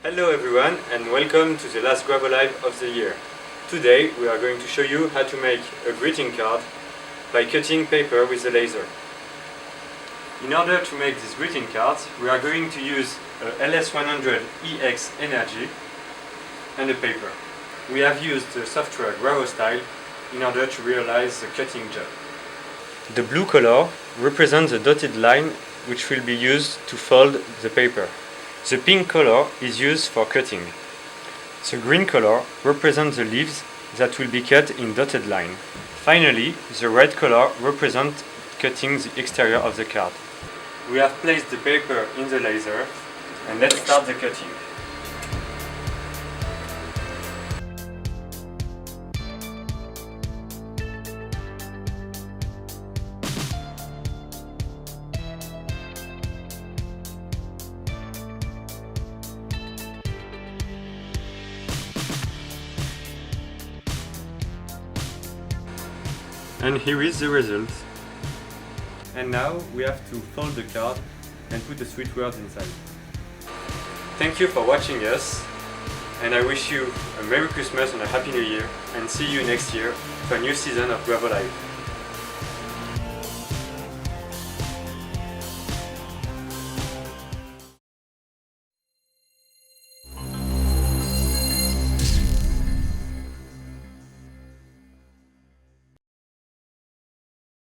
Hello everyone and welcome to the last Gravograph of the year. Today we are going to show you how to make a greeting card by cutting paper with a laser. In order to make these greeting cards we are going to use a LS100EX Energy and a paper. We have used the software Gravostyle in order to realize the cutting job. The blue color represents the dotted line which will be used to fold the paper. The pink color is used for cutting. The green color represents the leaves that will be cut in dotted line. Finally, the red color represents cutting the exterior of the card. We have placed the paper in the laser and let's start the cutting. And here is the result. And now we have to fold the card and put the sweet words inside. Thank you for watching us, and I wish you a Merry Christmas and a Happy New Year, and see you next year for a new season of Gravolive.